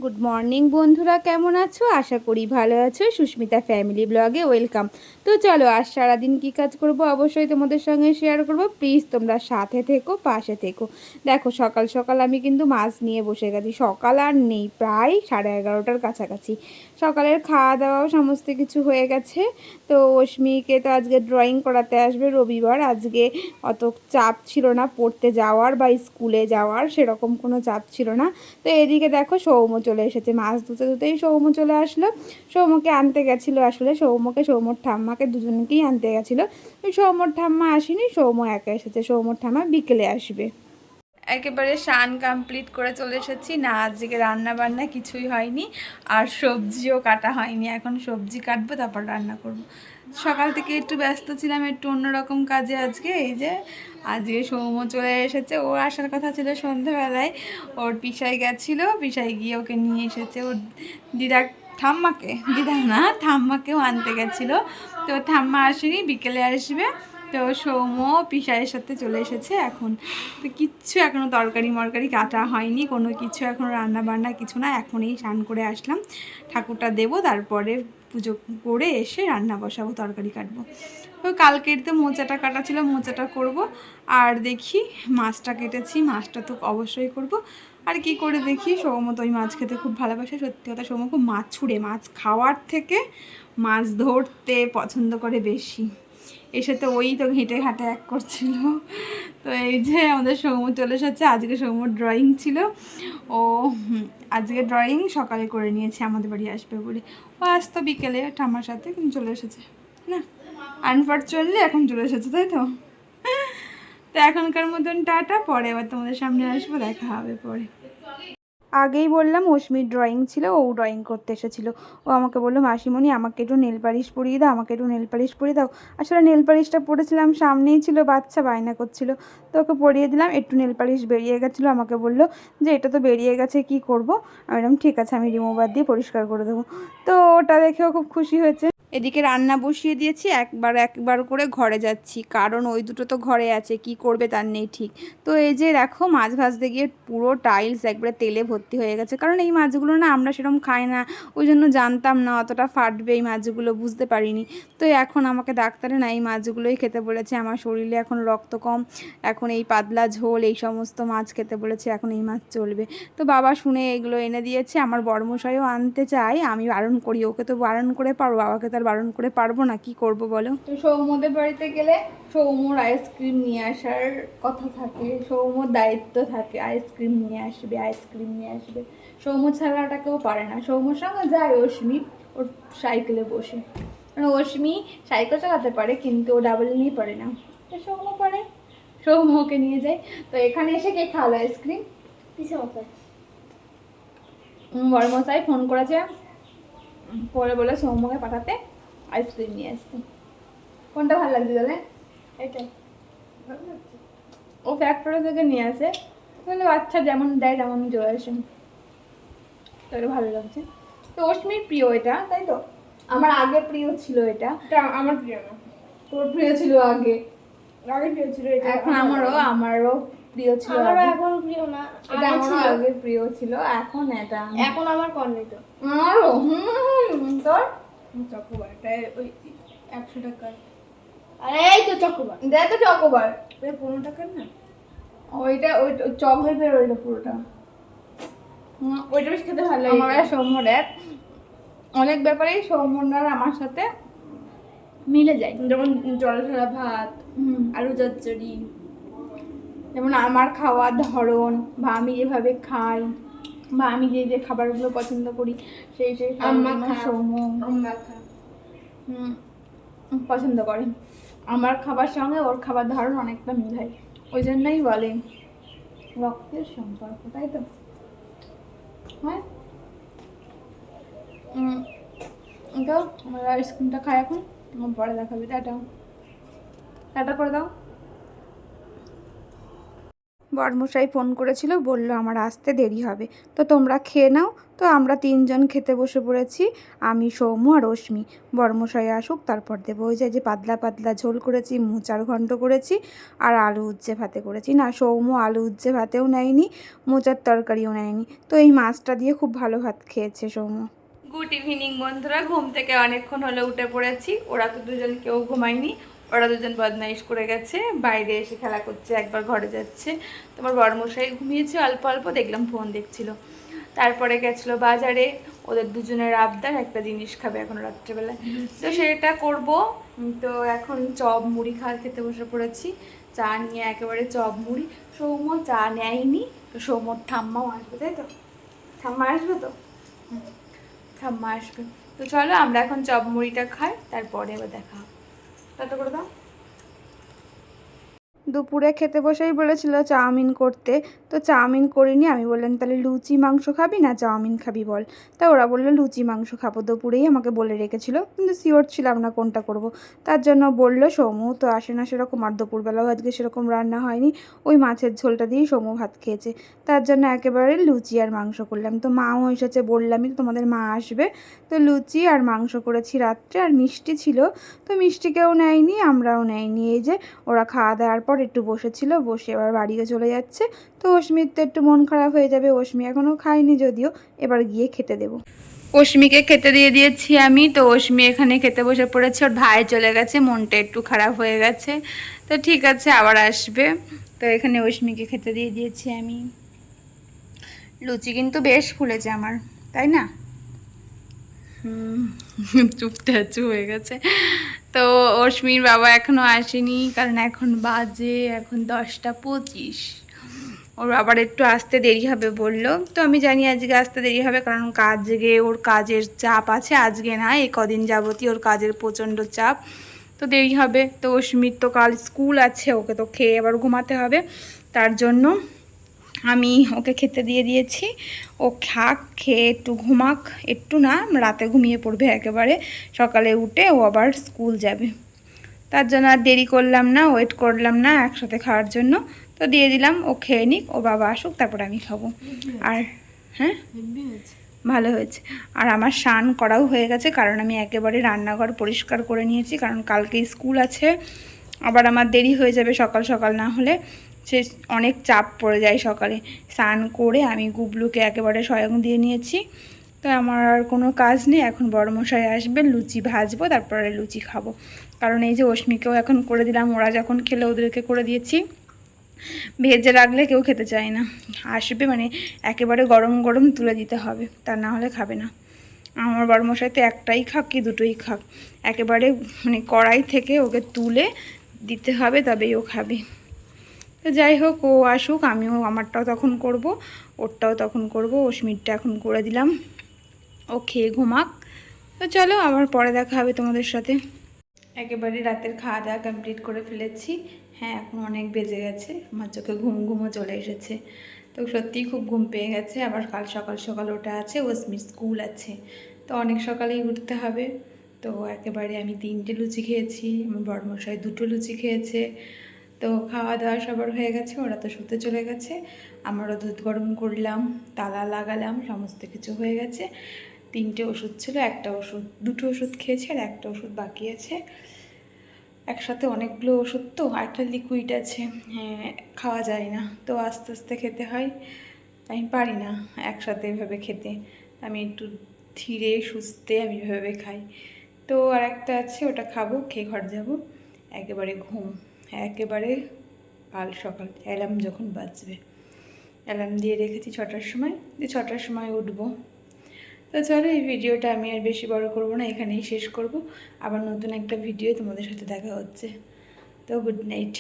Good morning বন্ধুরা, কেমন আছো? আশা করি ভালো আছো। সুস্মিতা ফ্যামিলি ব্লগে ওয়েলকাম। তো চলো, আজ সারাদিন কী কাজ করব অবশ্যই তোমাদের সঙ্গে শেয়ার করব। প্লিজ তোমরা সাথে থেকো, পাশে থেকো। দেখো, সকাল সকাল আমি কিন্তু মাছ নিয়ে বসে গেছি। সকাল আর নেই, প্রায় 11:30টার কাছাকাছি। সকালের খাওয়া দাওয়াও সমস্ত কিছু হয়ে গেছে। তো অস্মিকে তো আজকে ড্রয়িং করাতে আসবে, রবিবার। আজকে অত চাপ ছিল না পড়তে যাওয়ার বা স্কুলে যাওয়ার, সেরকম কোনো চাপ ছিল না। তো এদিকে দেখো, সৌম্য চলে এসেছে। মাছ ধুতে ধুতেই সৌম্য চলে আসলো। সৌম্যকে আনতে গেছিলো, আসলে সৌম্যর ঠাম্মাকে দুজনকেই আনতে গেছিলো। সৌম্যর ঠাম্মা আসেনি, সৌম্য একা এসেছে। সৌম্যর ঠাম্মা বিকেলে আসবে। একেবারে স্নান কমপ্লিট করে চলে এসেছি। না, আজকে রান্না বান্না কিছুই হয়নি, আর সবজিও কাটা হয়নি। এখন সবজি কাটবো, তারপর রান্না করব। সকাল থেকে একটু ব্যস্ত ছিলাম, একটু অন্যরকম কাজে। আজকে সৌম্য চলে এসেছে। ওর আসার কথা ছিল সন্ধ্যেবেলায়। ওর পিসাই গেছিলো, পিসাই গিয়ে ওকে নিয়ে এসেছে। ওর দিদা ঠাম্মাকেও আনতে গেছিলো। তো ঠাম্মা আসেনি, বিকেলে আসবে। তো সৌম্য পিসাইয়ের সাথে চলে এসেছে এখন। তো কিচ্ছু এখনও তরকারি মরকারি কাটা হয়নি, কোনো কিছু এখনও রান্না বান্না কিছু না। এখনই স্নান করে আসলাম, ঠাকুরটা দেবো, তারপরে পুজো করে এসে রান্না বসাবো, তরকারি কাটবো। তো কালকের তো মোচাটা কাটা ছিল, মোচাটা করব। আর দেখি, মাছটা কেটেছি, মাছটা তো অবশ্যই করব। আর কি করে দেখি, সৌম্য তো ওই মাছ খেতে খুব ভালোবাসে। সত্যি কথা, সৌম্য খুব মাছ খাওয়ার থেকে মাছ ধরতে পছন্দ করে বেশি। এসে তো ওই তো ঘেঁটে ঘাটে এক করছিল। তো এই যে আমাদের সৌম্য চলে এসেছে। আজকে সৌম্যর ড্রয়িং ছিল। ও আজকে ড্রয়িং সকালে করে নিয়েছে, আমাদের বাড়ি আসবে বলে। ও আসতো বিকেলে ঠাম্মার সাথে, কিন্তু চলে এসেছে না, আনফর্চুনেটলি এখন চলে এসেছে, তাই তো। তো এখনকার মতন টাটা, পরে আবার তোমাদের সামনে আসবো, দেখা হবে পরে। আগেই বললাম অস্মির ড্রয়িং ছিল, ও ড্রয়িং করতে এসেছিলো। ও আমাকে বললো, মাসিমণি আমাকে একটু নেল পালিশ পরিয়ে দাও, আমাকে একটু নেল পালিশ পরিয়ে দাও। আসলে নেল পালিশটা পরেছিলাম, সামনেই ছিল, বাচ্চা বায়না করছিল। তো ওকে পরিয়ে দিলাম। একটু নেল পালিশ বেরিয়ে গেছিলো, আমাকে বললো যে এটা তো বেরিয়ে গেছে, কি করব। আমি বললাম ঠিক আছে, আমি রিমুভার দিয়ে পরিষ্কার করে দেবো। তো ওটা দেখেও খুব খুশি হয়েছে। এদিকে রান্না বসিয়ে দিয়েছি, একবার করে ঘরে যাচ্ছি, কারণ ওই দুটো তো ঘরে আছে, কি করবে তার নেই ঠিক। তো এই যে দেখো, মাছ ভাজতে গিয়ে পুরো টাইলস একবারে তেলে ভর্তি হয়ে গেছে। কারণ এই মাছগুলো না আমরা সেরকম খাই না, ওই জন্য জানতাম না অতটা ফাটবে এই মাছগুলো, বুঝতে পারিনি। তো এখন আমাকে ডাক্তারে না এই মাছগুলোই খেতে বলেছে। আমার শরীরে এখন রক্ত কম, এখন এই পাতলা ঝোল এই সমস্ত মাছ খেতে বলেছে, এখন এই মাছ চলবে। তো বাবা শুনে এগুলো এনে দিয়েছে। আমার বড়মশাইও আনতে চাই, আমি বারণ করি, ওকে তো বারণ করে পারবো, বাবাকে তো আর বারণ করে পারবো না, কি করব বলো। তো সৌম্যদের বাড়িতে গেলে সৌম্যর আইসক্রিম নিয়ে আসার কথা থাকে, সৌম্যর দায়িত্ব থাকে, আইসক্রিম নিয়ে আসবে। সৌম্য ছাড়াটা কেউ পারে না। সৌম্যর সঙ্গে যায় অস্মি, ওর সাইকেলে বসে। মানে অস্মি সাইকেল চালাতে পারে, কিন্তু ও ডাবল নিয়ে পারে না। তো সৌম্য পারে, সৌম্যকে নিয়ে যায়। তো এখানে এসে কে খাওয়ালো আইসক্রিম? বড়মশাই ফোন করেছে, পরে বলে সৌম্যকে পাঠাতে আইসক্রিম নিয়ে আসতে। কোনটা ভালো লাগছে তাহলে? এটাই ভালো লাগছে। ও ফ্যাক্টরি থেকে নিয়ে আসে, তাহলে বাচ্চা যেমন দেয় তেমনই চলে আসে। তাহলে ভালো লাগছে। তো অস্মির প্রিয় এটা, তাই তো? আমার আগে প্রিয় ছিল এটা। আমার প্রিয় না। তোর প্রিয় ছিল আগে? আগে প্রিয় ছিল এটা। এখন আমারও প্রিয় ছিল। আমারও এখন প্রিয় না, এটা আমারও আগে প্রিয় ছিল, এখন এটা। এখন আমার কর্নেটো। আমারও। তোর? চকোবার, এটা ওই 100 টাকার। আরে এই তো চকোবার, দেখ তো চকোবার, এটা 15 টাকার না। ওইটা ওই চকলেটের, ওইটা পুরোটা। ওইটা বেশ খেতে ভালো লাগে। আমার সৌম্যর অনেক ব্যাপারেই সৌম্যর আমার সাথে মিলে যায়। যেমন জল ঢালা ভাত, আলু চচ্চড়ি, যেমন আমার খাওয়ার ধরন, বা আমি যেভাবে খাই, বা আমি যে যে খাবারগুলো পছন্দ করি, সেই সৌম্য পছন্দ করে। আমার খাবার সঙ্গে ওর খাবার ধরন অনেকটা মিল হয়, ওই জন্যই বলে রক্তের সম্পর্ক, তাই তো? হ্যাঁ। তো আমরা আইসক্রিমটা খাই এখন, পরে দেখাবে। টাটা টাটা করে দাও। বরমশাই ফোন করেছিল, বলল আমার আসতে দেরি হবে, তো তোমরা খেয়ে নাও। তো আমরা 3জন খেতে বসে পড়েছি, আমি, সৌম্য আর রশ্মি। বরমশাই আসুক তারপর দেবো। ওই যে পাতলা পাতলা ঝোল করেছি, মোচার ঘন্ট করেছি আর আলু উচ্ছে ভাতে করেছি। না, সৌম্য আলু উচ্ছে ভাতেও নেয়নি, মোচার তরকারিও নেয়নি, তো এই মাছটা দিয়ে খুব ভালো ভাত খেয়েছে সৌম্য। গুড ইভিনিং বন্ধুরা, ঘুম থেকে অনেকক্ষণ হলো উঠে পড়েছি। ওরা তো দুজন কেউ ঘুমায়নি, ওরা দুজন বদমাইশ করে গেছে, বাইরে এসে খেলা করছে, একবার ঘরে যাচ্ছে। তোমার বড়মশাই ঘুমিয়েছে অল্প অল্প, দেখলাম ফোন দেখছিল। তারপরে গেছিলো বাজারে, ওদের দুজনের আবদার একটা জিনিস খাবে এখন রাত্রেবেলায়, তো সেটা করব। তো এখন চপ মুড়ি খেতে বসে পড়েছি, চা নিয়ে একেবারে চপ মুড়ি। সৌম্য চা নেয়নি, তো সৌম্যর ঠাম্মাও আসবে, তাই তো? ঠাম্মা আসবে তো? ঠাম্মা আসবে। তো চলো আমরা এখন চপ মুড়িটা খাই, তারপরে এবার দেখা হবে। টাটা করে দাও। দুপুরে খেতে বসেই বলেছিল চাউমিন করতে, তো চাউমিন করিনি। আমি বললাম তাহলে লুচি মাংস খাবি না চাউমিন খাবি বল। তা ওরা বললো লুচি মাংস খাবো, দুপুরেই আমাকে বলে রেখেছিল, কিন্তু শিওর ছিলাম না কোনটা করব। তার জন্য বললো, সৌম্য তো আসে না সেরকম, আর দুপুরবেলাও আজকে সেরকম রান্না হয়নি, ওই মাছের ঝোলটা দিয়েই সৌম্য ভাত খেয়েছে। তার জন্য একেবারে লুচি আর মাংস করলাম। তো মাও এসেছে, বললামই তো তোমাদের মা আসবে, তো লুচি আর মাংস করেছি রাত্রে, আর মিষ্টি ছিল, তো মিষ্টিকেও নেয়নি আমরাও নেয়নি। এই যে ওরা খাওয়া দাওয়ার পর একটু বসেছিল, বসে এবার বাড়িও চলে যাচ্ছে। তো অস্মির তো একটু মন খারাপ হয়ে যাবে, অস্মি এখনও খায়নি যদিও, এবার গিয়ে খেতে দেবো। অস্মিকে খেতে দিয়ে দিয়েছি আমি, তো অস্মি এখানে খেতে বসে পড়েছে, ওর ভাই চলে গেছে, মনটা একটু খারাপ হয়ে গেছে, তো ঠিক আছে আবার আসবে। তো এখানে অস্মিকে খেতে দিয়ে দিয়েছি আমি। লুচি কিন্তু বেশ ফুলেছে আমার, তাই না? চুপচাচু হয়ে গেছে। তো অস্মির বাবা এখনও আসেনি, কারণ এখন বাজে এখন 10টা 25। ওর আবার একটু আসতে দেরি হবে বললো, তো আমি জানি আজকে আসতে দেরি হবে, কারণ কাজে ওর কাজের চাপ আছে, আজকে না এই কদিন যাবতই ওর কাজের প্রচণ্ড চাপ, তো দেরি হবে। তো অস্মির তো কাল স্কুল আছে, ওকে তো খেয়ে আবার ঘুমাতে হবে, তার জন্য আমি ওকে খেতে দিয়ে দিয়েছি। ও খাক, খেয়ে একটু ঘুমাক, একটু না রাতে ঘুমিয়ে পড়বে একেবারে, সকালে উঠে ও আবার স্কুল যাবে। তার জন্য আর দেরি করলাম না, ওয়েট করলাম না একসাথে খাওয়ার জন্য, তো দিয়ে দিলাম। ও খেয়ে নিক, ও বাবা আসুক তারপর আমি খাবো। আর হ্যাঁ, ভালো হয়েছে। আর আমার স্নান করাও হয়ে গেছে, কারণ আমি একেবারে রান্নাঘর পরিষ্কার করে নিয়েছি, কারণ কালকে স্কুল আছে, আবার আমার দেরি হয়ে যাবে সকাল সকাল না হলে, সে অনেক চাপ পড়ে যায় সকালে। স্নান করে আমি গুবলুকে একেবারে শয়ন দিয়ে নিয়েছি, তো আমার আর কোনো কাজ নেই। এখন বড়মশাই আসবে, লুচি ভাজবো, তারপরে লুচি খাবো। কারণ এই যে অস্মিকেও এখন করে দিলাম, ওরা যখন খেলে ওদেরকে করে দিয়েছি, ভেজে রাখলে কেউ খেতে চায় না, আসবে মানে একেবারে গরম গরম তুলে দিতে হবে, তা না হলে খাবে না। আমার বড়মশাই তো একটাই খাক কি দুটোই খাক, একেবারে মানে কড়াই থেকে ওকে তুলে দিতে হবে তবেই ও খাবে। তো যাই হোক, ও আসুক, আমিও আমারটাও তখন করব, ওরটাও তখন করব। অস্মিরটা এখন করে দিলাম, ও খেয়ে ঘুমাক। তো চলো আবার পরে দেখা হবে তোমাদের সাথে। একেবারে রাতের খাওয়া দাওয়া কমপ্লিট করে ফেলেছি। হ্যাঁ, এখন অনেক বেজে গেছে, আমার চোখে ঘুমও চলে এসেছে, তো সত্যিই খুব ঘুম পেয়ে গেছে। আবার কাল সকাল সকাল ওটা আছে, অস্মির স্কুল আছে, তো অনেক সকালেই উঠতে হবে। তো একেবারে আমি 3টে লুচি খেয়েছি, আমার বড়মশাই 2টো লুচি খেয়েছে, তো খাওয়া দাওয়া সবার হয়ে গেছে, ওরা তো শুতে চলে গেছে। আমারও দুধ গরম করলাম, তালা লাগালাম, সমস্ত কিছু হয়ে গেছে। 3টে ওষুধ ছিল, একটা ওষুধ 2টো ওষুধ খেয়েছি, আর একটা ওষুধ বাকি আছে। একসাথে অনেকগুলো ওষুধ, তো একটা লিকুইড আছে, হ্যাঁ খাওয়া যায় না, তো আস্তে আস্তে খেতে হয়, আমি পারি না একসাথে এভাবে খেতে, আমি একটু ধীরে সুস্থে আমি এভাবে খাই। তো আর একটা আছে, ওটা খাবো, খেয়ে ঘর যাব, একেবারে ঘুম, একেবারে কাল সকাল অ্যালার্ম যখন বাজবে, অ্যালার্ম দিয়ে রেখেছি 6টার সময়, যে 6টার সময় উঠবো। তো চলো এই ভিডিওটা আমি আর বেশি বড় করব না, এখানেই শেষ করব। আবার নতুন একটা ভিডিও তোমাদের সাথে দেখা হচ্ছে। তো গুড নাইট।